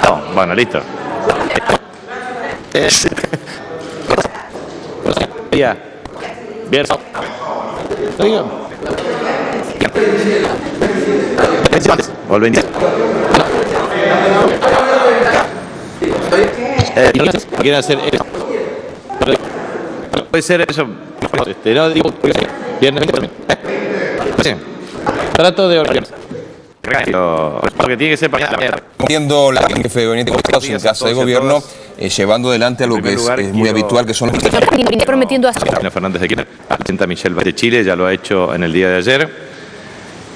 No, bueno, listo. Bien. O el 20. ¿Quieren hacer eso? Puede ser eso. No digo viernes 20. Trato de organizar. Lo que tiene que ser para la Viendo la jefe de gabinete en casa de gobierno, llevando adelante algo que es muy habitual, que son los... prometiendo a Fernández de Kirchner, la presidenta Michelle Bachelet de Chile, ya lo ha hecho en el día de ayer.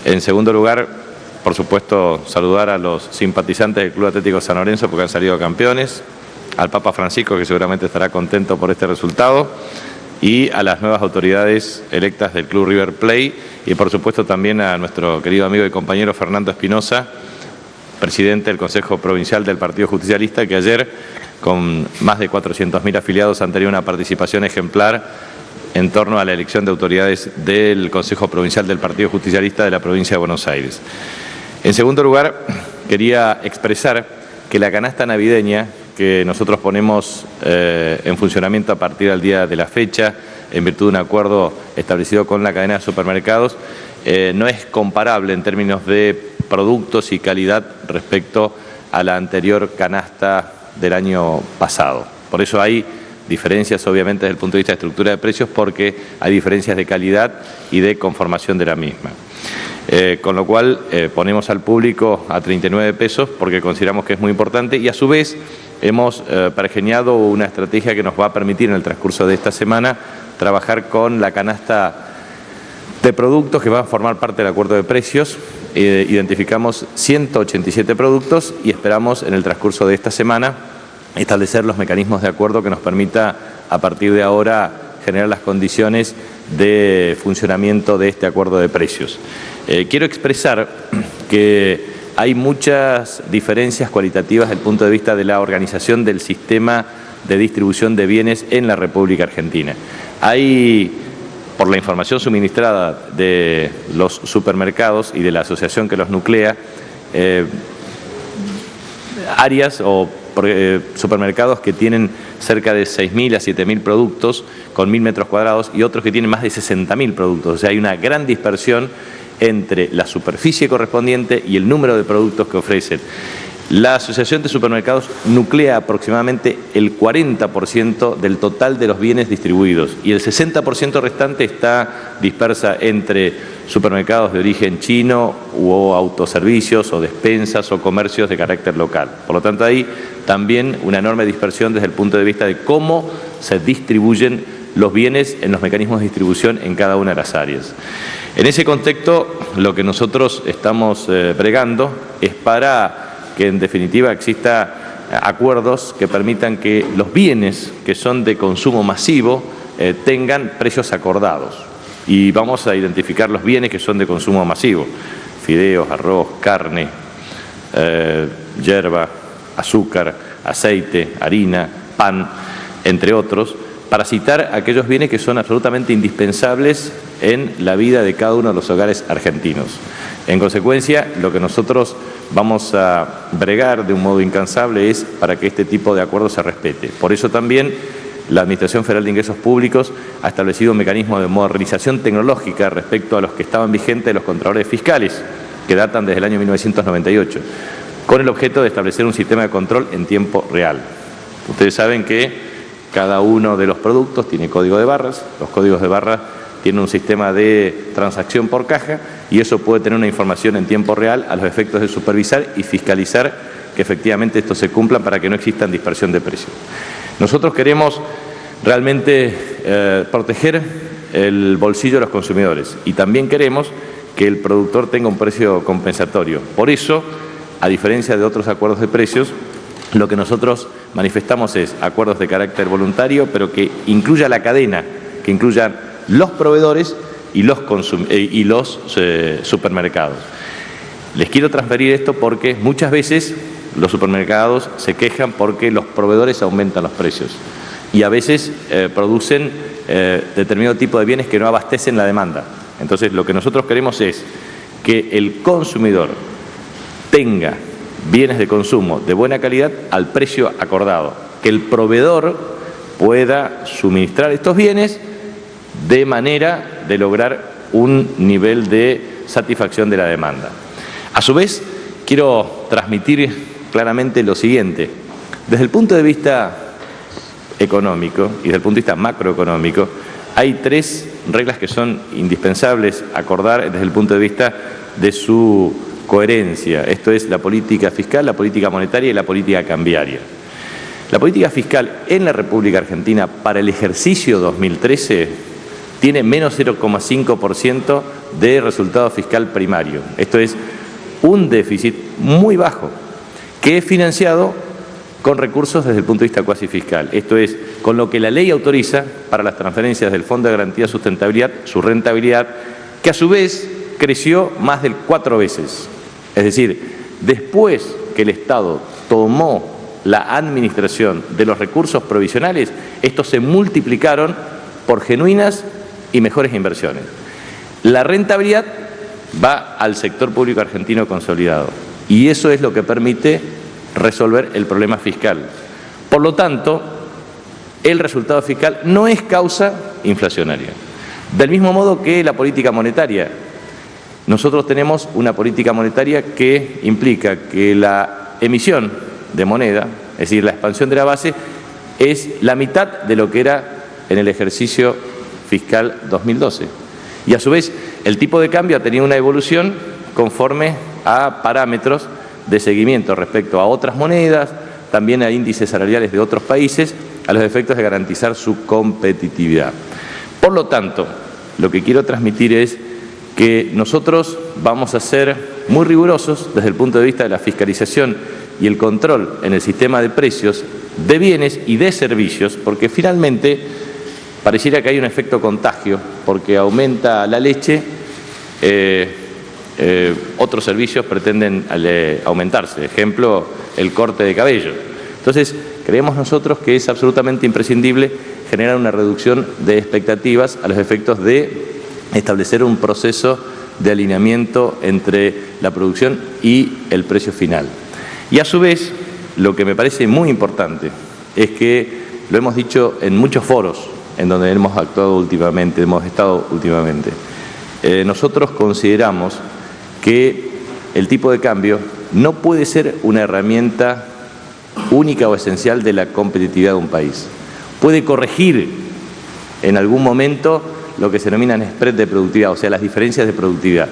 En segundo lugar, por supuesto, saludar a los simpatizantes del Club Atlético San Lorenzo porque han salido campeones, al Papa Francisco, que seguramente estará contento por este resultado, y a las nuevas autoridades electas del Club River Plate, y por supuesto también a nuestro querido amigo y compañero Fernando Espinosa, presidente del Consejo Provincial del Partido Justicialista, que ayer, con más de 400.000 afiliados, han tenido una participación ejemplar en torno a la elección de autoridades del Consejo Provincial del Partido Justicialista de la provincia de Buenos Aires. En segundo lugar, quería expresar que la canasta navideña que nosotros ponemos en funcionamiento a partir del día de la fecha, en virtud de un acuerdo establecido con la cadena de supermercados, no es comparable en términos de productos y calidad respecto a la anterior canasta del año pasado. Por eso hay diferencias, obviamente, desde el punto de vista de estructura de precios, porque hay diferencias de calidad y de conformación de la misma. Con lo cual ponemos al público a 39 pesos porque consideramos que es muy importante, y a su vez hemos pergeñado una estrategia que nos va a permitir en el transcurso de esta semana trabajar con la canasta de productos que van a formar parte del acuerdo de precios. Identificamos 187 productos y esperamos en el transcurso de esta semana establecer los mecanismos de acuerdo que nos permita a partir de ahora generar las condiciones de funcionamiento de este acuerdo de precios. Quiero expresar que hay muchas diferencias cualitativas desde el punto de vista de la organización del sistema de distribución de bienes en la República Argentina. Hay, por la información suministrada de los supermercados y de la asociación que los nuclea, áreas o supermercados que tienen cerca de 6.000 a 7.000 productos con 1.000 metros cuadrados y otros que tienen más de 60.000 productos. O sea, hay una gran dispersión entre la superficie correspondiente y el número de productos que ofrecen. La Asociación de Supermercados nuclea aproximadamente el 40% del total de los bienes distribuidos y el 60% restante está dispersa entre supermercados de origen chino o autoservicios o despensas o comercios de carácter local. Por lo tanto, hay también una enorme dispersión desde el punto de vista de cómo se distribuyen los bienes en los mecanismos de distribución en cada una de las áreas. En ese contexto, lo que nosotros estamos bregando es para que en definitiva exista acuerdos que permitan que los bienes que son de consumo masivo tengan precios acordados. Y vamos a identificar los bienes que son de consumo masivo: fideos, arroz, carne, yerba, azúcar, aceite, harina, pan, entre otros, para citar aquellos bienes que son absolutamente indispensables en la vida de cada uno de los hogares argentinos. En consecuencia, lo que nosotros vamos a bregar de un modo incansable es para que este tipo de acuerdo se respete. Por eso también la Administración Federal de Ingresos Públicos ha establecido un mecanismo de modernización tecnológica respecto a los que estaban vigentes de los contralores fiscales, que datan desde el año 1998, con el objeto de establecer un sistema de control en tiempo real. Ustedes saben que cada uno de los productos tiene código de barras, los códigos de barras tienen un sistema de transacción por caja y eso puede tener una información en tiempo real a los efectos de supervisar y fiscalizar que efectivamente esto se cumpla para que no exista dispersión de precios. Nosotros queremos realmente proteger el bolsillo de los consumidores y también queremos que el productor tenga un precio compensatorio. Por eso, a diferencia de otros acuerdos de precios, lo que nosotros manifestamos es acuerdos de carácter voluntario, pero que incluya la cadena, que incluyan los proveedores y los supermercados. Les quiero transferir esto porque muchas veces los supermercados se quejan porque los proveedores aumentan los precios y a veces producen determinado tipo de bienes que no abastecen la demanda. Entonces, lo que nosotros queremos es que el consumidor tenga bienes de consumo de buena calidad al precio acordado, que el proveedor pueda suministrar estos bienes de manera de lograr un nivel de satisfacción de la demanda. A su vez, quiero transmitir claramente lo siguiente. Desde el punto de vista económico y desde el punto de vista macroeconómico, hay tres reglas que son indispensables acordar desde el punto de vista de su coherencia. Esto es la política fiscal, la política monetaria y la política cambiaria. La política fiscal en la República Argentina para el ejercicio 2013 tiene menos 0,5% de resultado fiscal primario. Esto es un déficit muy bajo que es financiado con recursos desde el punto de vista cuasi fiscal. Esto es, con lo que la ley autoriza para las transferencias del Fondo de Garantía de Sustentabilidad, su rentabilidad, que a su vez creció más de 4 veces. Es decir, después que el Estado tomó la administración de los recursos provisionales, estos se multiplicaron por genuinas y mejores inversiones. La rentabilidad va al sector público argentino consolidado y eso es lo que permite resolver el problema fiscal. Por lo tanto, el resultado fiscal no es causa inflacionaria. Del mismo modo que la política monetaria. Nosotros tenemos una política monetaria que implica que la emisión de moneda, es decir, la expansión de la base, es la mitad de lo que era en el ejercicio fiscal 2012. Y a su vez, el tipo de cambio ha tenido una evolución conforme a parámetros de seguimiento respecto a otras monedas, también a índices salariales de otros países, a los efectos de garantizar su competitividad. Por lo tanto, lo que quiero transmitir es que nosotros vamos a ser muy rigurosos desde el punto de vista de la fiscalización y el control en el sistema de precios de bienes y de servicios, porque finalmente pareciera que hay un efecto contagio, porque aumenta la leche, otros servicios pretenden aumentarse, ejemplo, el corte de cabello. Entonces, creemos nosotros que es absolutamente imprescindible generar una reducción de expectativas a los efectos de establecer un proceso de alineamiento entre la producción y el precio final. Y a su vez, lo que me parece muy importante es que, lo hemos dicho en muchos foros en donde hemos actuado últimamente, hemos estado últimamente, nosotros consideramos que el tipo de cambio no puede ser una herramienta única o esencial de la competitividad de un país. Puede corregir en algún momento lo que se denominan spread de productividad, o sea, las diferencias de productividad.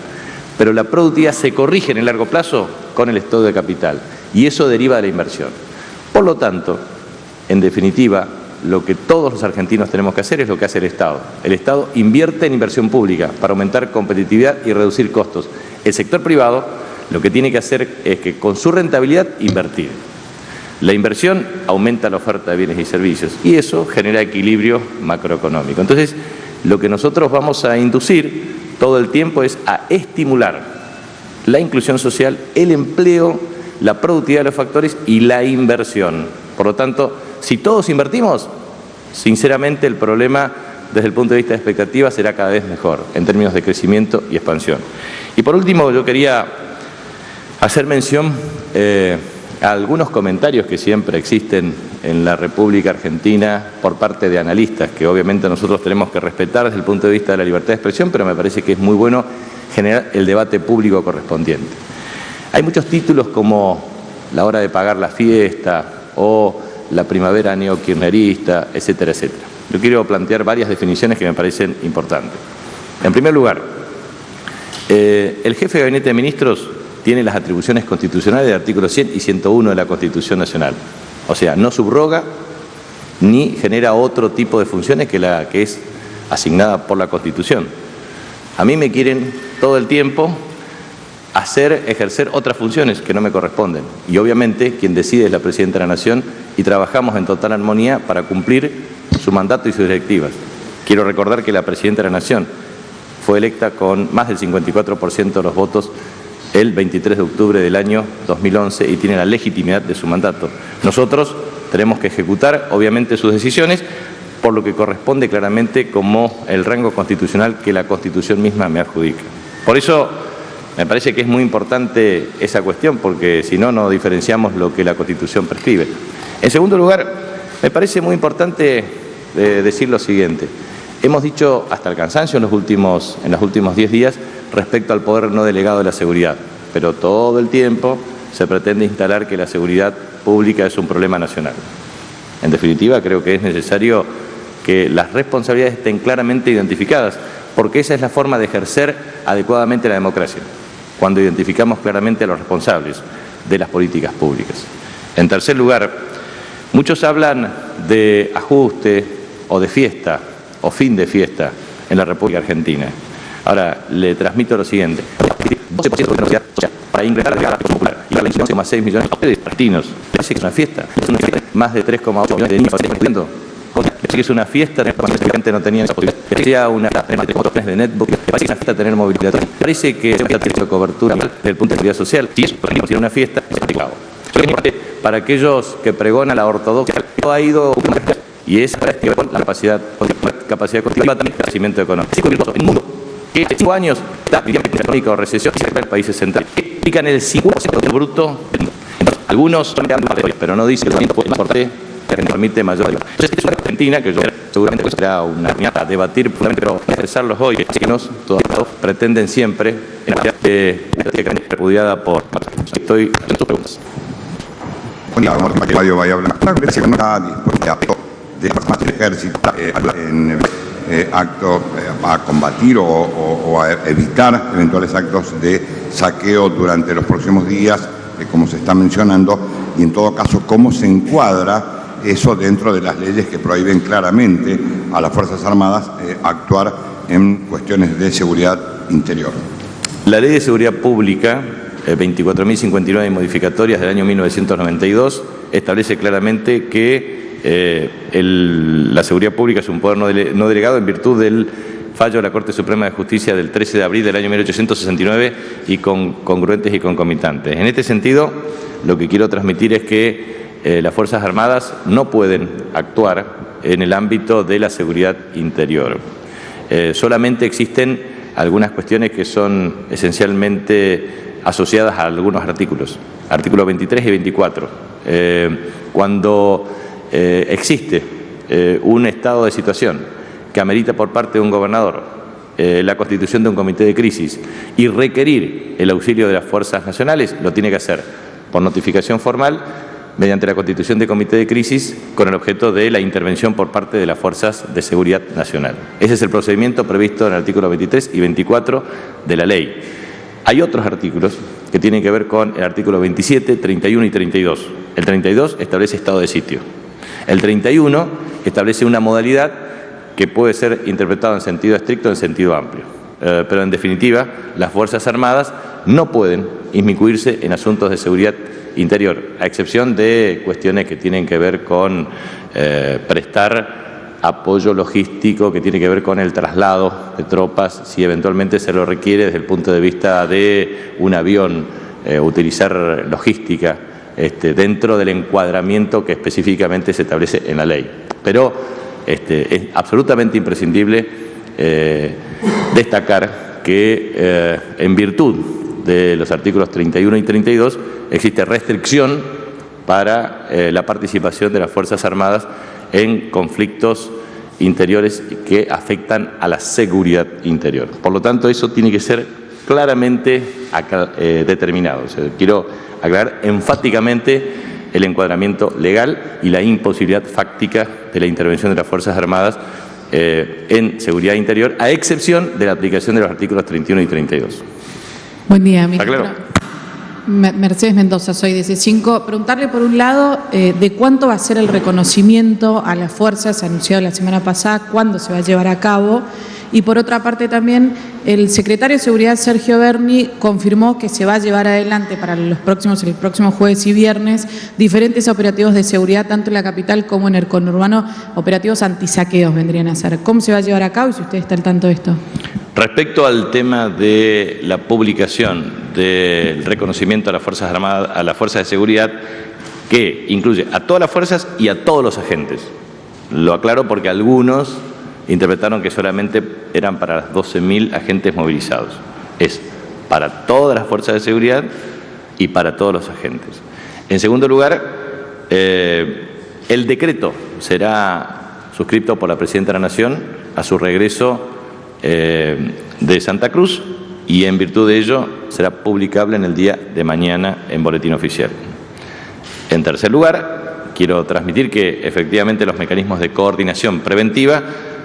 Pero la productividad se corrige en el largo plazo con el estado de capital y eso deriva de la inversión. Por lo tanto, en definitiva, lo que todos los argentinos tenemos que hacer es lo que hace el Estado. El Estado invierte en inversión pública para aumentar competitividad y reducir costos. El sector privado lo que tiene que hacer es que con su rentabilidad invertir. La inversión aumenta la oferta de bienes y servicios y eso genera equilibrio macroeconómico. Entonces, lo que nosotros vamos a inducir todo el tiempo es a estimular la inclusión social, el empleo, la productividad de los factores y la inversión. Por lo tanto, si todos invertimos, sinceramente el problema desde el punto de vista de expectativas será cada vez mejor en términos de crecimiento y expansión. Y por último, yo quería hacer mención a algunos comentarios que siempre existen en la República Argentina por parte de analistas, que obviamente nosotros tenemos que respetar desde el punto de vista de la libertad de expresión, pero me parece que es muy bueno generar el debate público correspondiente. Hay muchos títulos como la hora de pagar la fiesta o la primavera neokirchnerista, etcétera, etcétera. Yo quiero plantear varias definiciones que me parecen importantes. En primer lugar, el jefe de Gabinete de Ministros tiene las atribuciones constitucionales del artículo 100 y 101 de la Constitución Nacional. O sea, no subroga ni genera otro tipo de funciones que la que es asignada por la Constitución. A mí me quieren todo el tiempo ejercer otras funciones que no me corresponden. Y obviamente quien decide es la Presidenta de la Nación y trabajamos en total armonía para cumplir su mandato y sus directivas. Quiero recordar que la Presidenta de la Nación fue electa con más del 54% de los votos el 23 de octubre del año 2011 y tiene la legitimidad de su mandato. Nosotros tenemos que ejecutar, obviamente, sus decisiones, por lo que corresponde claramente como el rango constitucional que la Constitución misma me adjudica. Por eso Me parece que es muy importante esa cuestión porque si no, no diferenciamos lo que la Constitución prescribe. En segundo lugar, me parece muy importante decir lo siguiente. Hemos dicho hasta el cansancio en los últimos 10 días respecto al poder no delegado de la seguridad, pero todo el tiempo se pretende instalar que la seguridad pública es un problema nacional. En definitiva, creo que es necesario que las responsabilidades estén claramente identificadas, porque esa es la forma de ejercer adecuadamente la democracia, cuando identificamos claramente a los responsables de las políticas públicas. En tercer lugar, muchos hablan de ajuste o de fiesta o fin de fiesta en la República Argentina. Ahora, le transmito lo siguiente. 12% de la sociedad para ingresar a la popular y para 11,6 millones de argentinos. Parece que es una fiesta. Es una fiesta. Más de 3,8 millones de niños estudiando. Parece que es una fiesta tener más que antes no tenían esa posibilidad. Parece que sea una de netbook. Parece que es una fiesta tener movilidad. Parece que es una fiesta de cobertura desde el punto de vista social. Si eso es una fiesta, es complicado. Para aquellos que pregonan la ortodoxia, ha ido y esa es la capacidad constitutiva también el crecimiento económico. En un mundo que en 5 años está económica o recesión en el país central, que explican el 50% del bruto. Algunos son pero no dicen que es más importante que permite mayor. Entonces, es una Argentina que yo seguramente será una a debatir, pero expresarlos hoy, que nos todos pretenden siempre en la repudiada por. Estoy en tus preguntas. Bueno, Mario vaya a hablar. La Iglesia no está dispuesta de formar el ejército en actos a combatir o a evitar eventuales actos de saqueo durante los próximos días, como se está mencionando, y en todo caso, ¿cómo se encuadra eso dentro de las leyes que prohíben claramente a las Fuerzas Armadas actuar en cuestiones de seguridad interior? La Ley de Seguridad Pública 24.059 modificatorias del año 1992 establece claramente que la seguridad pública es un poder no delegado en virtud del fallo de la Corte Suprema de Justicia del 13 de abril del año 1869 y congruentes y concomitantes. En este sentido, lo que quiero transmitir es que las Fuerzas Armadas no pueden actuar en el ámbito de la seguridad interior. Solamente existen algunas cuestiones que son esencialmente asociadas a algunos artículos, artículos 23 y 24. Cuando existe un estado de situación que amerita por parte de un gobernador la constitución de un comité de crisis y requerir el auxilio de las fuerzas nacionales, lo tiene que hacer por notificación formal mediante la constitución de comité de crisis con el objeto de la intervención por parte de las fuerzas de seguridad nacional. Ese es el procedimiento previsto en el artículo 23 y 24 de la ley. Hay otros artículos que tienen que ver con el artículo 27, 31 y 32. El 32 establece estado de sitio. El 31 establece una modalidad que puede ser interpretada en sentido estricto o en sentido amplio. Pero en definitiva, las Fuerzas Armadas no pueden inmiscuirse en asuntos de seguridad interior, a excepción de cuestiones que tienen que ver con prestar apoyo logístico, que tiene que ver con el traslado de tropas, si eventualmente se lo requiere desde el punto de vista de un avión, utilizar logística dentro del encuadramiento que específicamente se establece en la ley. Pero es absolutamente imprescindible destacar que en virtud de los artículos 31 y 32 existe restricción para la participación de las Fuerzas Armadas en conflictos interiores que afectan a la seguridad interior. Por lo tanto, eso tiene que ser claramente determinado. O sea, quiero aclarar enfáticamente el encuadramiento legal y la imposibilidad fáctica de la intervención de las Fuerzas Armadas en seguridad interior, a excepción de la aplicación de los artículos 31 y 32. Buen día, ministro. ¿Está claro? Mercedes Mendoza, soy de C5. Preguntarle por un lado de cuánto va a ser el reconocimiento a las fuerzas anunciado la semana pasada, cuándo se va a llevar a cabo. Y por otra parte también el secretario de Seguridad, Sergio Berni, confirmó que se va a llevar adelante para el próximo jueves y viernes diferentes operativos de seguridad, tanto en la capital como en el conurbano, operativos antisaqueos vendrían a ser. ¿Cómo se va a llevar a cabo y si usted está al tanto de esto? Respecto al tema de la publicación del reconocimiento a las Fuerzas Armadas, a las Fuerzas de Seguridad, que incluye a todas las fuerzas y a todos los agentes. Lo aclaro porque algunos interpretaron que solamente eran para los 12.000 agentes movilizados. Es para todas las fuerzas de seguridad y para todos los agentes. En segundo lugar, el decreto será suscrito por la Presidenta de la Nación a su regreso de Santa Cruz y en virtud de ello será publicable en el día de mañana en Boletín Oficial. En tercer lugar, quiero transmitir que efectivamente los mecanismos de coordinación preventiva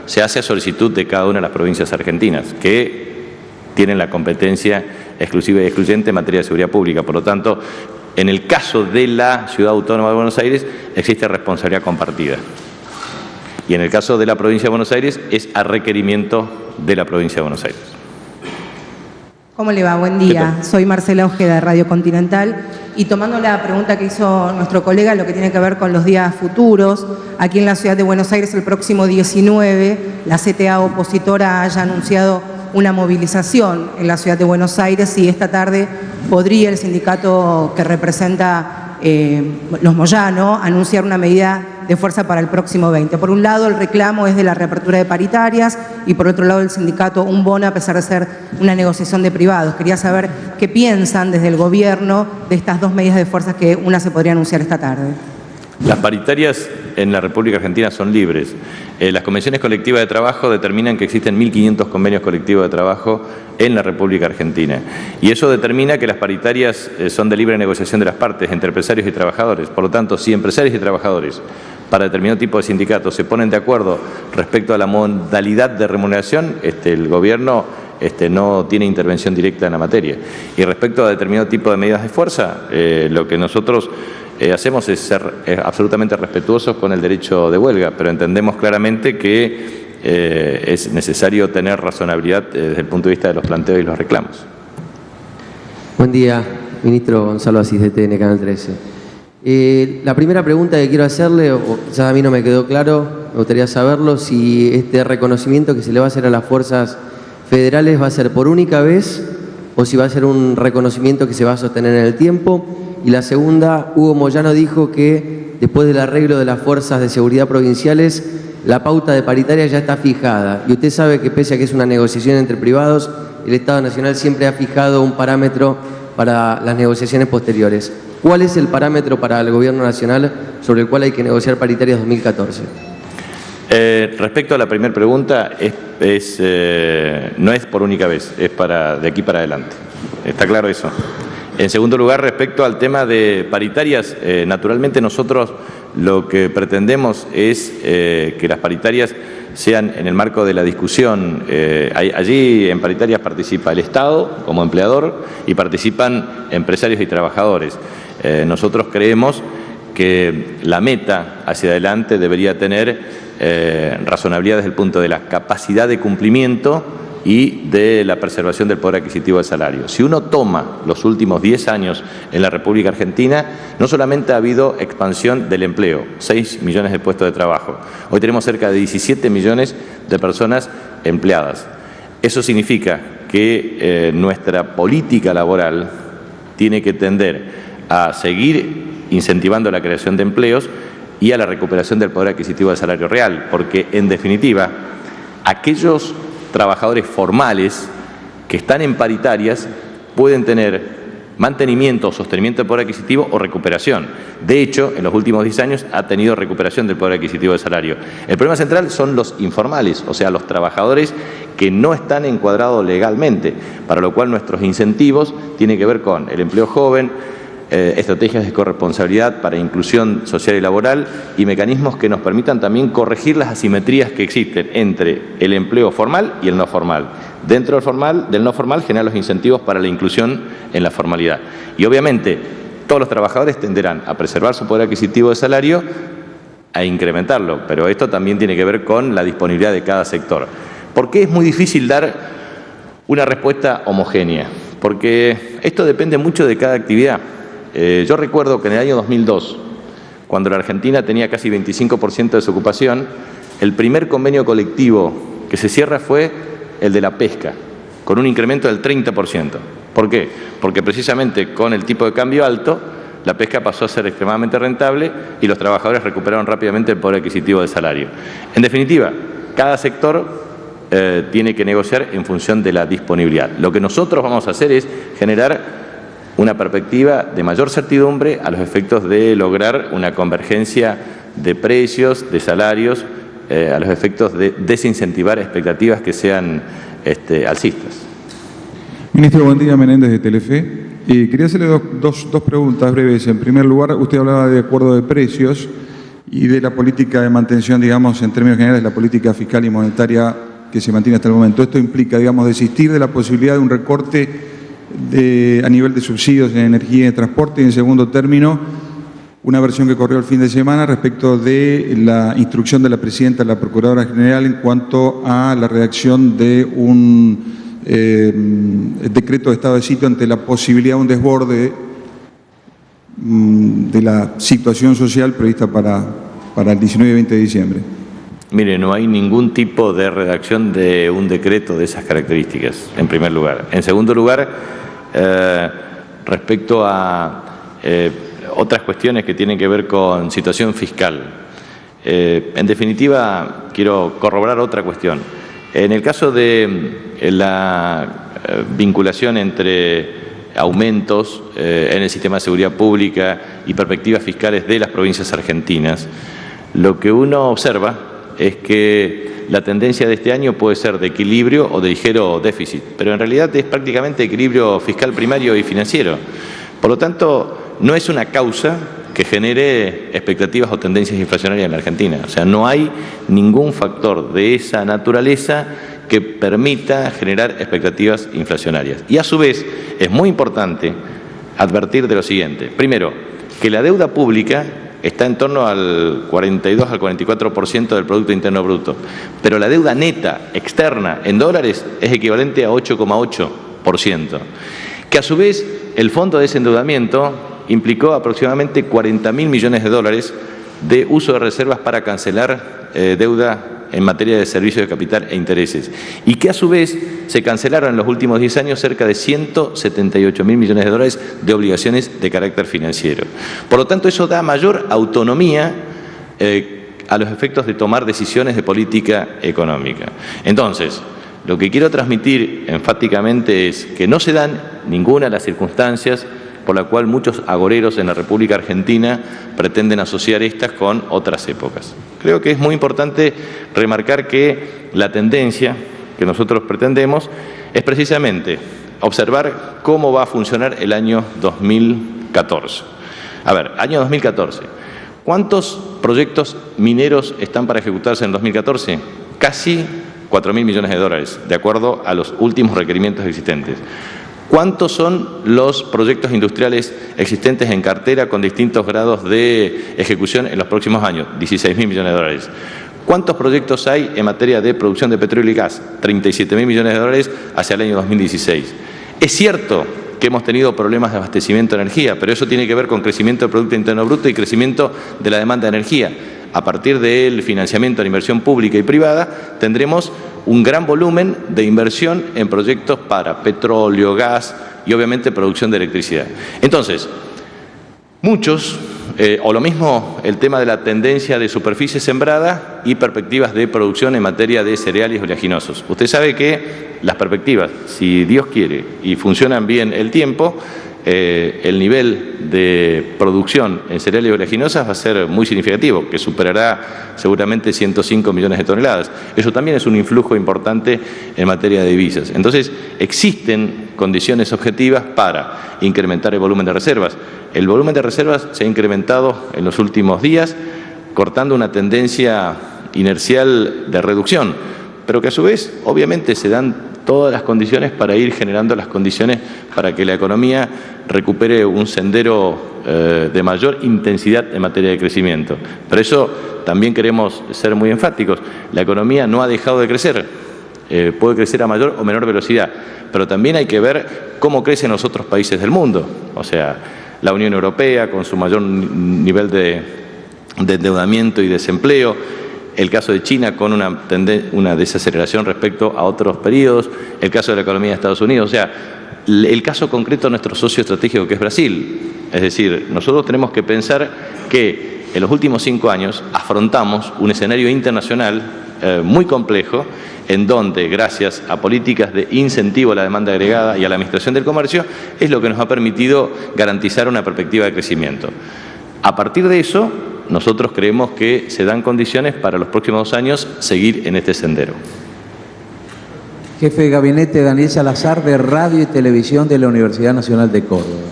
se hace a solicitud de cada una de las provincias argentinas, que tienen la competencia exclusiva y excluyente en materia de seguridad pública. Por lo tanto, en el caso de la Ciudad Autónoma de Buenos Aires existe responsabilidad compartida. Y en el caso de la provincia de Buenos Aires es a requerimiento de la provincia de Buenos Aires. ¿Cómo le va? Buen día. Soy Marcela Ojeda de Radio Continental y tomando la pregunta que hizo nuestro colega, lo que tiene que ver con los días futuros, aquí en la Ciudad de Buenos Aires el próximo 19, la CTA opositora haya anunciado una movilización en la Ciudad de Buenos Aires y esta tarde podría el sindicato que representa los Moyano anunciar una medida de fuerza para el próximo 20. Por un lado, el reclamo es de la reapertura de paritarias y por otro lado, el sindicato un bono a pesar de ser una negociación de privados. Quería saber qué piensan desde el gobierno de estas dos medidas de fuerza que una se podría anunciar esta tarde. Las paritarias en la República Argentina son libres. Las convenciones colectivas de trabajo determinan que existen 1.500 convenios colectivos de trabajo en la República Argentina. Y eso determina que las paritarias son de libre negociación de las partes, entre empresarios y trabajadores. Por lo tanto, si empresarios y trabajadores para determinado tipo de sindicatos se ponen de acuerdo respecto a la modalidad de remuneración, el gobierno no tiene intervención directa en la materia. Y respecto a determinado tipo de medidas de fuerza, lo que nosotros hacemos es ser absolutamente respetuosos con el derecho de huelga, pero entendemos claramente que es necesario tener razonabilidad desde el punto de vista de los planteos y los reclamos. Buen día, ministro Gonzalo Asís de TN Canal 13. La primera pregunta que quiero hacerle, o quizás a mí no me quedó claro, me gustaría saberlo, si este reconocimiento que se le va a hacer a las fuerzas federales va a ser por única vez o si va a ser un reconocimiento que se va a sostener en el tiempo. Y la segunda, Hugo Moyano dijo que después del arreglo de las fuerzas de seguridad provinciales, la pauta de paritaria ya está fijada. Y usted sabe que pese a que es una negociación entre privados, el Estado Nacional siempre ha fijado un parámetro para las negociaciones posteriores. ¿Cuál es el parámetro para el Gobierno Nacional sobre el cual hay que negociar paritarias 2014? Respecto a la primera pregunta, no es por única vez, es de aquí para adelante. ¿Está claro eso? En segundo lugar, respecto al tema de paritarias, naturalmente nosotros lo que pretendemos es que las paritarias sean en el marco de la discusión. Allí en paritarias participa el Estado como empleador y participan empresarios y trabajadores. Nosotros creemos que la meta hacia adelante debería tener razonabilidad desde el punto de la capacidad de cumplimiento y de la preservación del poder adquisitivo del salario. Si uno toma los últimos 10 años en la República Argentina, no solamente ha habido expansión del empleo, 6 millones de puestos de trabajo. Hoy tenemos cerca de 17 millones de personas empleadas. Eso significa que nuestra política laboral tiene que tender a seguir incentivando la creación de empleos y a la recuperación del poder adquisitivo del salario real, porque en definitiva, aquellos trabajadores formales que están en paritarias pueden tener mantenimiento o sostenimiento del poder adquisitivo o recuperación. De hecho, en los últimos 10 años ha tenido recuperación del poder adquisitivo del salario. El problema central son los informales, o sea, los trabajadores que no están encuadrados legalmente, para lo cual nuestros incentivos tienen que ver con el empleo joven, estrategias de corresponsabilidad para inclusión social y laboral y mecanismos que nos permitan también corregir las asimetrías que existen entre el empleo formal y el no formal. Dentro del no formal generar los incentivos para la inclusión en la formalidad. Y obviamente todos los trabajadores tenderán a preservar su poder adquisitivo de salario, a incrementarlo, pero esto también tiene que ver con la disponibilidad de cada sector. ¿Por qué es muy difícil dar una respuesta homogénea? Porque esto depende mucho de cada actividad. Yo recuerdo que en el año 2002, cuando la Argentina tenía casi 25% de desocupación, el primer convenio colectivo que se cierra fue el de la pesca, con un incremento del 30%. ¿Por qué? Porque precisamente con el tipo de cambio alto, la pesca pasó a ser extremadamente rentable y los trabajadores recuperaron rápidamente el poder adquisitivo del salario. En definitiva, cada sector tiene que negociar en función de la disponibilidad. Lo que nosotros vamos a hacer es generar una perspectiva de mayor certidumbre a los efectos de lograr una convergencia de precios, de salarios, a los efectos de desincentivar expectativas que sean alcistas. Ministro, buen día, Menéndez de Telefe. Quería hacerle dos preguntas breves. En primer lugar, usted hablaba de acuerdo de precios y de la política de mantención, digamos, en términos generales, la política fiscal y monetaria que se mantiene hasta el momento. Esto implica, digamos, desistir de la posibilidad de un recorte a nivel de subsidios en energía y transporte, y en segundo término, una versión que corrió el fin de semana respecto de la instrucción de la presidenta de la Procuradora General en cuanto a la redacción de un decreto de estado de sitio ante la posibilidad de un desborde de la situación social prevista para el 19 y 20 de diciembre. Mire, no hay ningún tipo de redacción de un decreto de esas características, en primer lugar. En segundo lugar, respecto a otras cuestiones que tienen que ver con situación fiscal. En definitiva, quiero corroborar otra cuestión. En el caso de la vinculación entre aumentos en el sistema de seguridad pública y perspectivas fiscales de las provincias argentinas, lo que uno observa es que la tendencia de este año puede ser de equilibrio o de ligero déficit, pero en realidad es prácticamente equilibrio fiscal primario y financiero. Por lo tanto, no es una causa que genere expectativas o tendencias inflacionarias en la Argentina. O sea, no hay ningún factor de esa naturaleza que permita generar expectativas inflacionarias. Y a su vez, es muy importante advertir de lo siguiente. Primero, que la deuda pública está en torno al 42 al 44% del Producto Interno Bruto, pero la deuda neta externa en dólares es equivalente a 8,8%, que a su vez el fondo de desendeudamiento implicó aproximadamente 40.000 millones de dólares de uso de reservas para cancelar deuda en materia de servicios de capital e intereses, y que a su vez se cancelaron en los últimos 10 años cerca de 178.000 millones de dólares de obligaciones de carácter financiero. Por lo tanto, eso da mayor autonomía a los efectos de tomar decisiones de política económica. Entonces, lo que quiero transmitir enfáticamente es que no se dan ninguna de las circunstancias por la cual muchos agoreros en la República Argentina pretenden asociar estas con otras épocas. Creo que es muy importante remarcar que la tendencia que nosotros pretendemos es precisamente observar cómo va a funcionar el año 2014. A ver, año 2014. ¿Cuántos proyectos mineros están para ejecutarse en 2014? Casi 4.000 millones de dólares, de acuerdo a los últimos requerimientos existentes. ¿Cuántos son los proyectos industriales existentes en cartera con distintos grados de ejecución en los próximos años? 16.000 millones de dólares. ¿Cuántos proyectos hay en materia de producción de petróleo y gas? 37.000 millones de dólares hacia el año 2016. Es cierto que hemos tenido problemas de abastecimiento de energía, pero eso tiene que ver con crecimiento del Producto Interno Bruto y crecimiento de la demanda de energía. A partir del financiamiento de inversión pública y privada, tendremos un gran volumen de inversión en proyectos para petróleo, gas y obviamente producción de electricidad. Entonces, muchos, o lo mismo el tema de la tendencia de superficie sembrada y perspectivas de producción en materia de cereales oleaginosos. Usted sabe que las perspectivas, si Dios quiere y funcionan bien el tiempo, el nivel de producción en cereales oleaginosas va a ser muy significativo, que superará seguramente 105 millones de toneladas. Eso también es un influjo importante en materia de divisas. Entonces, existen condiciones objetivas para incrementar el volumen de reservas. El volumen de reservas se ha incrementado en los últimos días, cortando una tendencia inercial de reducción, pero que a su vez, obviamente, se dan todas las condiciones para ir generando las condiciones para que la economía recupere un sendero de mayor intensidad en materia de crecimiento. Por eso también queremos ser muy enfáticos. La economía no ha dejado de crecer, puede crecer a mayor o menor velocidad, pero también hay que ver cómo crecen los otros países del mundo. O sea, la Unión Europea con su mayor nivel de endeudamiento y desempleo, el caso de China con una desaceleración respecto a otros periodos, el caso de la economía de Estados Unidos, o sea, el caso concreto de nuestro socio estratégico que es Brasil. Es decir, nosotros tenemos que pensar que en los últimos 5 años afrontamos un escenario internacional muy complejo, en donde, gracias a políticas de incentivo a la demanda agregada y a la administración del comercio, es lo que nos ha permitido garantizar una perspectiva de crecimiento. A partir de eso, nosotros creemos que se dan condiciones para los próximos 2 años seguir en este sendero. Jefe de Gabinete Daniel Salazar, de Radio y Televisión de la Universidad Nacional de Córdoba.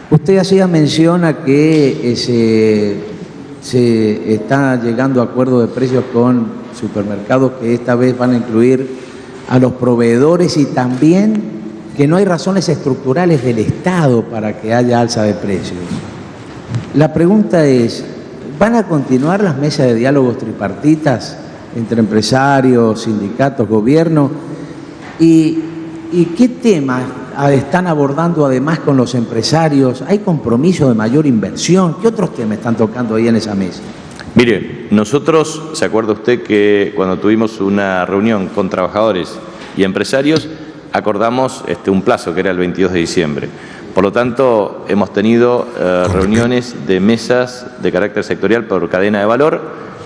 Usted hacía mención a que se está llegando a acuerdo de precios con supermercados que esta vez van a incluir a los proveedores y también que no hay razones estructurales del Estado para que haya alza de precios. La pregunta es, ¿van a continuar las mesas de diálogos tripartitas entre empresarios, sindicatos, gobierno? ¿Y qué temas están abordando además con los empresarios? ¿Hay compromiso de mayor inversión? ¿Qué otros temas están tocando ahí en esa mesa? Mire, nosotros, ¿se acuerda usted que cuando tuvimos una reunión con trabajadores y empresarios, acordamos un plazo que era el 22 de diciembre? Por lo tanto, hemos tenido reuniones de mesas de carácter sectorial por cadena de valor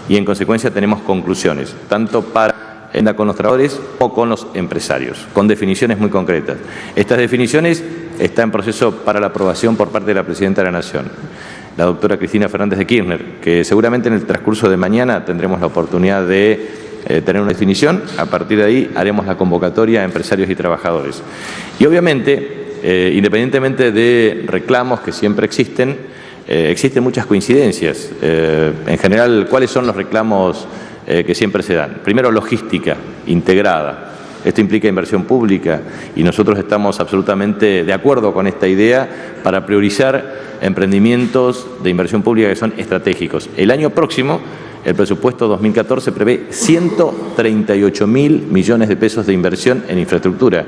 y en consecuencia tenemos conclusiones, tanto para con los trabajadores o con los empresarios, con definiciones muy concretas. Estas definiciones están en proceso para la aprobación por parte de la Presidenta de la Nación, la doctora Cristina Fernández de Kirchner, que seguramente en el transcurso de mañana tendremos la oportunidad de tener una definición. A partir de ahí haremos la convocatoria a empresarios y trabajadores. Y obviamente, independientemente de reclamos que siempre existen muchas coincidencias. En general, ¿cuáles son los reclamos que siempre se dan? Primero, logística integrada. Esto implica inversión pública y nosotros estamos absolutamente de acuerdo con esta idea para priorizar emprendimientos de inversión pública que son estratégicos. El año próximo, el presupuesto 2014 prevé 138.000 millones de pesos de inversión en infraestructura.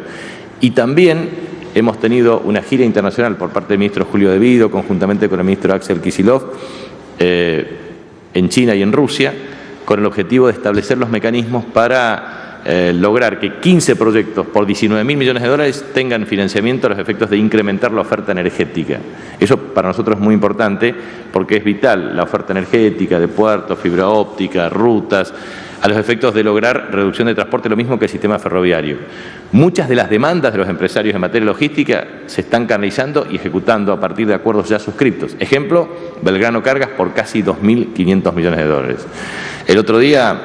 Y también hemos tenido una gira internacional por parte del ministro Julio De Vido, conjuntamente con el ministro Axel Kicillof, en China y en Rusia, con el objetivo de establecer los mecanismos para lograr que 15 proyectos por 19.000 millones de dólares tengan financiamiento a los efectos de incrementar la oferta energética. Eso para nosotros es muy importante porque es vital la oferta energética de puertos, fibra óptica, rutas, a los efectos de lograr reducción de transporte, lo mismo que el sistema ferroviario. Muchas de las demandas de los empresarios en materia logística se están canalizando y ejecutando a partir de acuerdos ya suscriptos. Ejemplo, Belgrano Cargas por casi 2.500 millones de dólares. El otro día,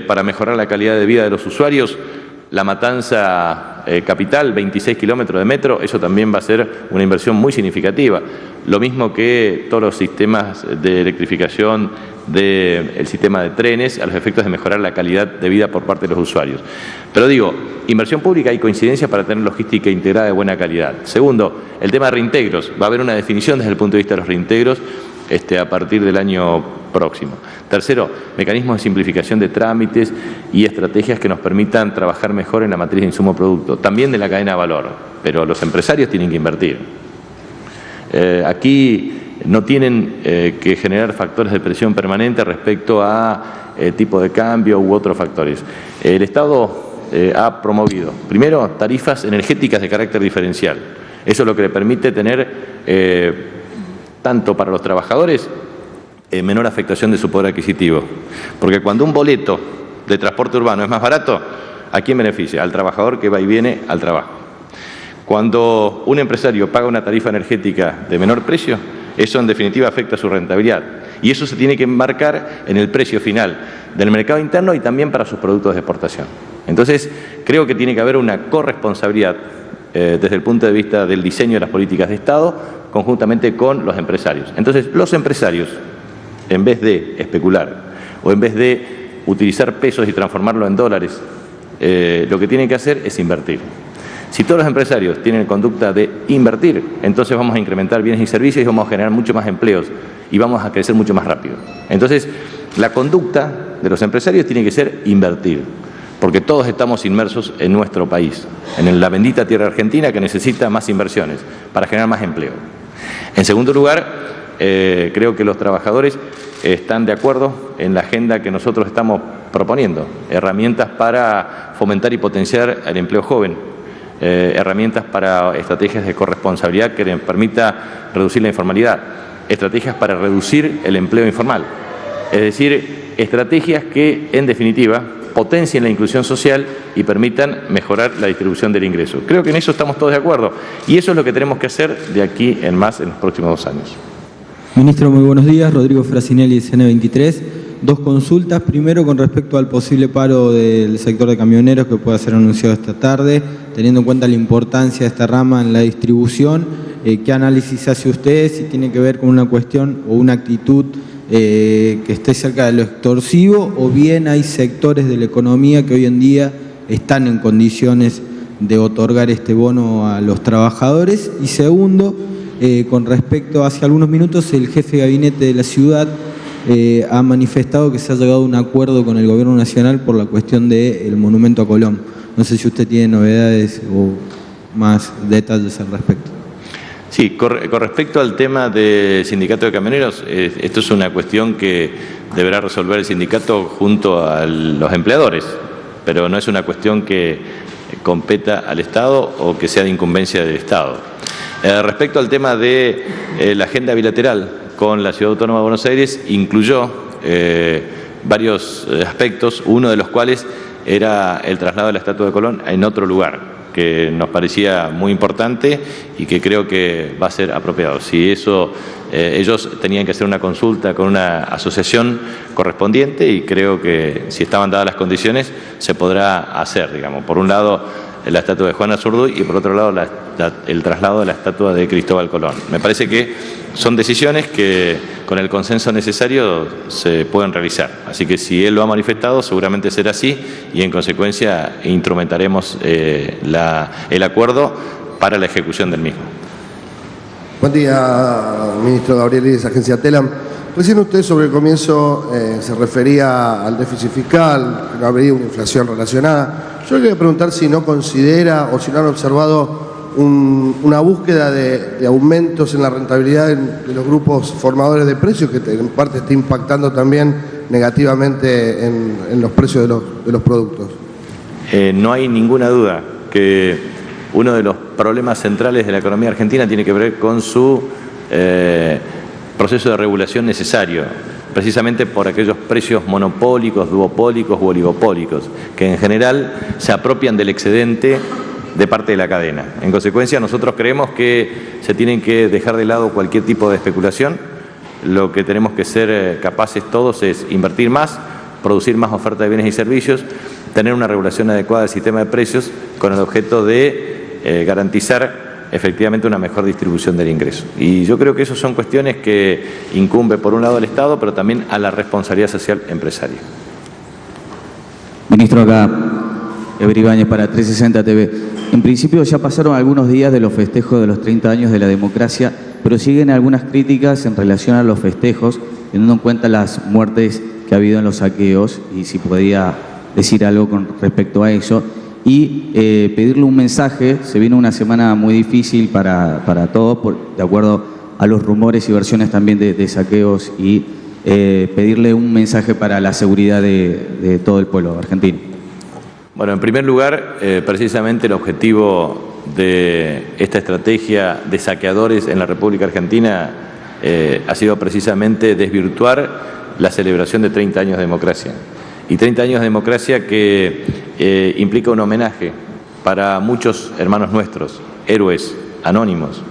para mejorar la calidad de vida de los usuarios, La Matanza Capital, 26 kilómetros de metro, eso también va a ser una inversión muy significativa. Lo mismo que todos los sistemas de electrificación del sistema de trenes a los efectos de mejorar la calidad de vida por parte de los usuarios. Pero digo, inversión pública y coincidencia para tener logística integrada de buena calidad. Segundo, el tema de reintegros. Va a haber una definición desde el punto de vista de los reintegros a partir del año próximo. Tercero, mecanismos de simplificación de trámites y estrategias que nos permitan trabajar mejor en la matriz de insumo-producto, también de la cadena de valor, pero los empresarios tienen que invertir. Aquí no tienen que generar factores de presión permanente respecto a tipo de cambio u otros factores. El Estado ha promovido, primero, tarifas energéticas de carácter diferencial. Eso es lo que le permite tener, tanto para los trabajadores, menor afectación de su poder adquisitivo. Porque cuando un boleto de transporte urbano es más barato, ¿a quién beneficia? Al trabajador que va y viene al trabajo. Cuando un empresario paga una tarifa energética de menor precio, eso en definitiva afecta su rentabilidad. Y eso se tiene que enmarcar en el precio final del mercado interno y también para sus productos de exportación. Entonces, creo que tiene que haber una corresponsabilidad desde el punto de vista del diseño de las políticas de Estado, conjuntamente con los empresarios. Entonces, los empresarios, en vez de especular o en vez de utilizar pesos y transformarlo en dólares, lo que tienen que hacer es invertir. Si todos los empresarios tienen conducta de invertir, entonces vamos a incrementar bienes y servicios y vamos a generar mucho más empleos y vamos a crecer mucho más rápido. Entonces, la conducta de los empresarios tiene que ser invertir, porque todos estamos inmersos en nuestro país, en la bendita tierra argentina que necesita más inversiones para generar más empleo. En segundo lugar, creo que los trabajadores están de acuerdo en la agenda que nosotros estamos proponiendo, herramientas para fomentar y potenciar el empleo joven, herramientas para estrategias de corresponsabilidad que les permita reducir la informalidad, estrategias para reducir el empleo informal, es decir, estrategias que en definitiva potencien la inclusión social y permitan mejorar la distribución del ingreso. Creo que en eso estamos todos de acuerdo y eso es lo que tenemos que hacer de aquí en más en los próximos 2 años. Ministro, muy buenos días. Rodrigo Frasinelli, CN23. 2 consultas. Primero, con respecto al posible paro del sector de camioneros que pueda ser anunciado esta tarde, teniendo en cuenta la importancia de esta rama en la distribución, ¿qué análisis hace usted? Si tiene que ver con una cuestión o una actitud que esté cerca de lo extorsivo, o bien hay sectores de la economía que hoy en día están en condiciones de otorgar este bono a los trabajadores. Y segundo, con respecto, hace algunos minutos el jefe de gabinete de la ciudad ha manifestado que se ha llegado a un acuerdo con el gobierno nacional por la cuestión del monumento a Colón. No sé si usted tiene novedades o más detalles al respecto. Sí, con respecto al tema del sindicato de camioneros, esto es una cuestión que deberá resolver el sindicato junto a los empleadores, pero no es una cuestión que competa al Estado o que sea de incumbencia del Estado. Respecto al tema de la agenda bilateral con la Ciudad Autónoma de Buenos Aires, incluyó varios aspectos, uno de los cuales era el traslado de la estatua de Colón en otro lugar, que nos parecía muy importante y que creo que va a ser apropiado. Si eso, ellos tenían que hacer una consulta con una asociación correspondiente y creo que si estaban dadas las condiciones se podrá hacer, digamos. Por un lado, la estatua de Juana Zurduy y por otro lado el traslado de la estatua de Cristóbal Colón. Me parece que son decisiones que con el consenso necesario se pueden realizar. Así que si él lo ha manifestado, seguramente será así y en consecuencia instrumentaremos el acuerdo para la ejecución del mismo. Buen día, ministro Gabriel Iris, agencia TELAM. Recién usted sobre el comienzo se refería al déficit fiscal, que no habría una inflación relacionada. Yo le quería preguntar si no considera o si no han observado una búsqueda de aumentos en la rentabilidad de los grupos formadores de precios, que en parte está impactando también negativamente en los precios de los productos. No hay ninguna duda que uno de los problemas centrales de la economía argentina tiene que ver con su proceso de regulación necesario, precisamente por aquellos precios monopólicos, duopólicos u oligopólicos, que en general se apropian del excedente de parte de la cadena. En consecuencia, nosotros creemos que se tienen que dejar de lado cualquier tipo de especulación. Lo que tenemos que ser capaces todos es invertir más, producir más oferta de bienes y servicios, tener una regulación adecuada del sistema de precios con el objeto de garantizar efectivamente una mejor distribución del ingreso. Y yo creo que esas son cuestiones que incumbe por un lado al Estado, pero también a la responsabilidad social empresaria. Ministro, acá Eber Ibáñez para 360 TV. En principio ya pasaron algunos días de los festejos de los 30 años de la democracia, pero siguen algunas críticas en relación a los festejos, teniendo en cuenta las muertes que ha habido en los saqueos, y si podía decir algo con respecto a eso. Y pedirle un mensaje. Se viene una semana muy difícil para todos, de acuerdo a los rumores y versiones también de saqueos, y pedirle un mensaje para la seguridad de todo el pueblo argentino. Bueno, en primer lugar, precisamente el objetivo de esta estrategia de saqueadores en la República Argentina ha sido precisamente desvirtuar la celebración de 30 años de democracia. Y 30 años de democracia que implica un homenaje para muchos hermanos nuestros, héroes, anónimos,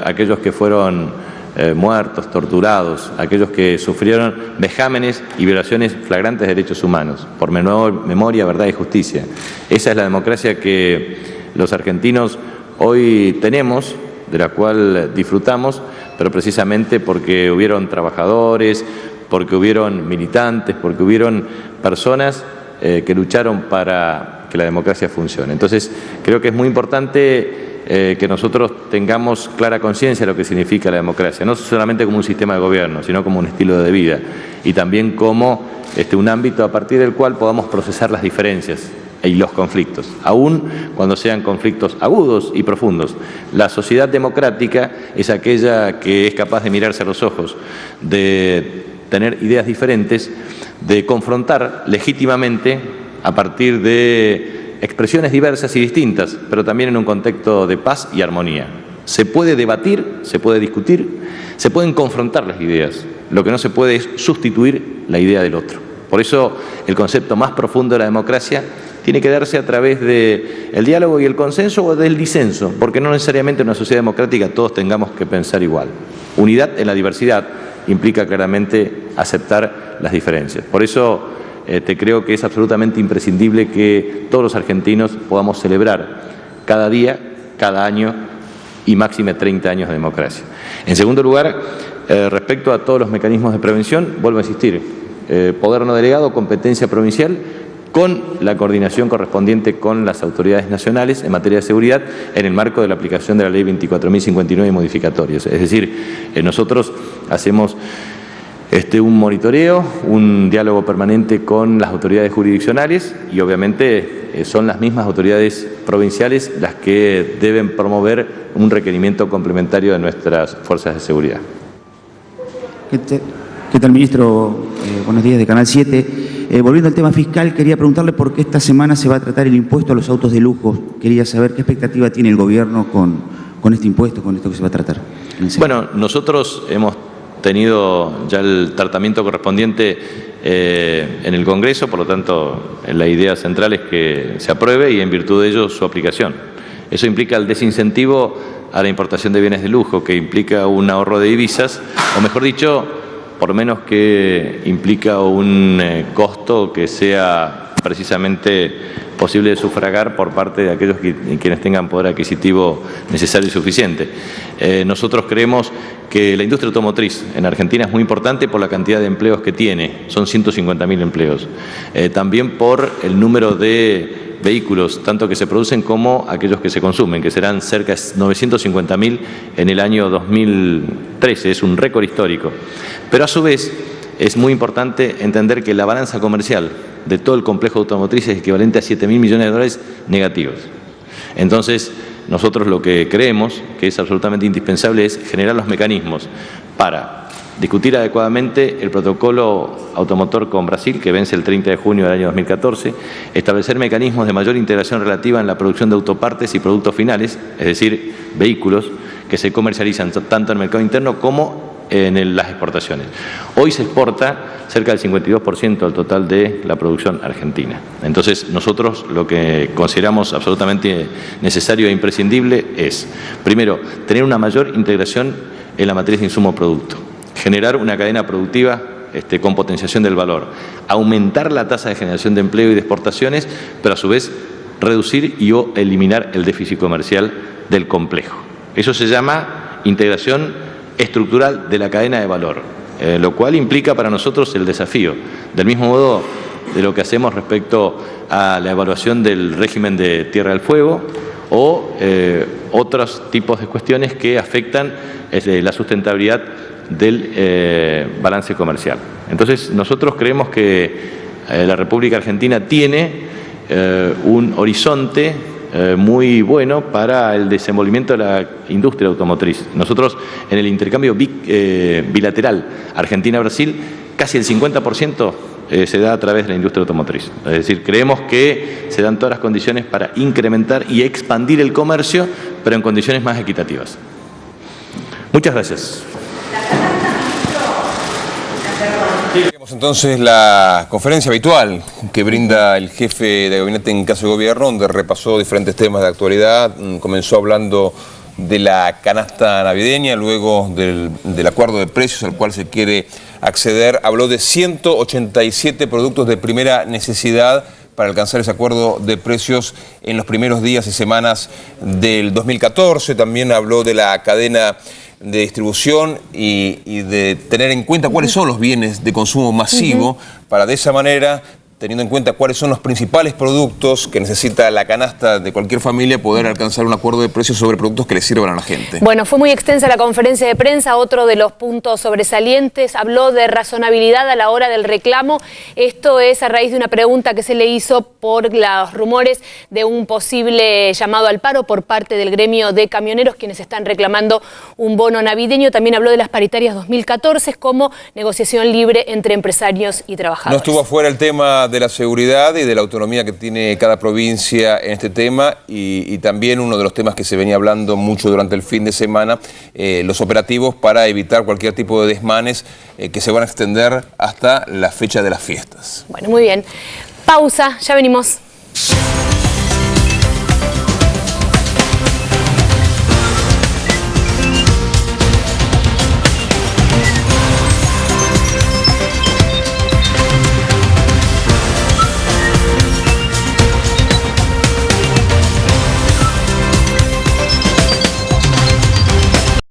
aquellos que fueron muertos, torturados, aquellos que sufrieron vejámenes y violaciones flagrantes de derechos humanos, por memoria, verdad y justicia. Esa es la democracia que los argentinos hoy tenemos, de la cual disfrutamos, pero precisamente porque hubieron trabajadores, porque hubieron militantes, porque hubieron personas que lucharon para que la democracia funcione. Entonces, creo que es muy importante que nosotros tengamos clara conciencia de lo que significa la democracia, no solamente como un sistema de gobierno, sino como un estilo de vida y también como un ámbito a partir del cual podamos procesar las diferencias y los conflictos, aun cuando sean conflictos agudos y profundos. La sociedad democrática es aquella que es capaz de mirarse a los ojos, de tener ideas diferentes, de confrontar legítimamente a partir de expresiones diversas y distintas, pero también en un contexto de paz y armonía. Se puede debatir, se puede discutir, se pueden confrontar las ideas. Lo que no se puede es sustituir la idea del otro. Por eso el concepto más profundo de la democracia tiene que darse a través del diálogo y el consenso o del disenso, porque no necesariamente en una sociedad democrática todos tengamos que pensar igual. Unidad en la diversidad implica claramente aceptar las diferencias. Por eso creo que es absolutamente imprescindible que todos los argentinos podamos celebrar cada día, cada año y máxime 30 años de democracia. En segundo lugar, respecto a todos los mecanismos de prevención, vuelvo a insistir, poder no delegado, competencia provincial, con la coordinación correspondiente con las autoridades nacionales en materia de seguridad en el marco de la aplicación de la Ley 24.059 y modificatorios. Es decir, nosotros hacemos un monitoreo, un diálogo permanente con las autoridades jurisdiccionales y obviamente son las mismas autoridades provinciales las que deben promover un requerimiento complementario de nuestras fuerzas de seguridad. ¿Qué tal, ministro? Buenos días, de Canal 7. Volviendo al tema fiscal, quería preguntarle por qué esta semana se va a tratar el impuesto a los autos de lujo. Quería saber qué expectativa tiene el gobierno con este impuesto, con esto que se va a tratar. Bueno, nosotros hemos tenido ya el tratamiento correspondiente en el Congreso, por lo tanto, la idea central es que se apruebe y en virtud de ello su aplicación. Eso implica el desincentivo a la importación de bienes de lujo, que implica un ahorro de divisas, o mejor dicho, por lo menos que implica un costo que sea precisamente posible de sufragar por parte de aquellos quienes tengan poder adquisitivo necesario y suficiente. Nosotros creemos que la industria automotriz en Argentina es muy importante por la cantidad de empleos que tiene, son 150.000 empleos. También por el número de vehículos, tanto que se producen como aquellos que se consumen, que serán cerca de 950.000 en el año 2013, es un récord histórico. Pero a su vez es muy importante entender que la balanza comercial de todo el complejo automotriz es equivalente a 7.000 millones de dólares negativos. Entonces, nosotros lo que creemos que es absolutamente indispensable es generar los mecanismos para discutir adecuadamente el protocolo automotor con Brasil, que vence el 30 de junio del año 2014, establecer mecanismos de mayor integración relativa en la producción de autopartes y productos finales, es decir, vehículos que se comercializan tanto en el mercado interno como en las exportaciones. Hoy se exporta cerca del 52% del total de la producción argentina. Entonces, nosotros lo que consideramos absolutamente necesario e imprescindible es, primero, tener una mayor integración en la matriz de insumo-producto, generar una cadena productiva con potenciación del valor, aumentar la tasa de generación de empleo y de exportaciones, pero a su vez reducir y o eliminar el déficit comercial del complejo. Eso se llama integración estructural de la cadena de valor, lo cual implica para nosotros el desafío, del mismo modo de lo que hacemos respecto a la evaluación del régimen de Tierra del Fuego o otros tipos de cuestiones que afectan la sustentabilidad del balance comercial. Entonces, nosotros creemos que la República Argentina tiene un horizonte muy bueno para el desenvolvimiento de la industria automotriz. Nosotros en el intercambio bilateral Argentina-Brasil, casi el 50% se da a través de la industria automotriz. Es decir, creemos que se dan todas las condiciones para incrementar y expandir el comercio, pero en condiciones más equitativas. Muchas gracias. Tenemos entonces la conferencia habitual que brinda el jefe de gabinete en caso de gobierno, donde repasó diferentes temas de actualidad. Comenzó hablando de la canasta navideña, luego del acuerdo de precios al cual se quiere acceder. Habló de 187 productos de primera necesidad para alcanzar ese acuerdo de precios en los primeros días y semanas del 2014. También habló de la cadena de distribución y de tener en cuenta cuáles son los bienes de consumo masivo para de esa manera, teniendo en cuenta cuáles son los principales productos que necesita la canasta de cualquier familia, poder alcanzar un acuerdo de precios sobre productos que le sirvan a la gente. Bueno, fue muy extensa la conferencia de prensa. Otro de los puntos sobresalientes, habló de razonabilidad a la hora del reclamo. Esto es a raíz de una pregunta que se le hizo por los rumores de un posible llamado al paro por parte del gremio de camioneros, quienes están reclamando un bono navideño. También habló de las paritarias 2014 como negociación libre entre empresarios y trabajadores. No estuvo afuera el tema tema de la seguridad y de la autonomía que tiene cada provincia en este tema y también uno de los temas que se venía hablando mucho durante el fin de semana, los operativos para evitar cualquier tipo de desmanes que se van a extender hasta la fecha de las fiestas. Bueno, muy bien. Pausa, ya venimos.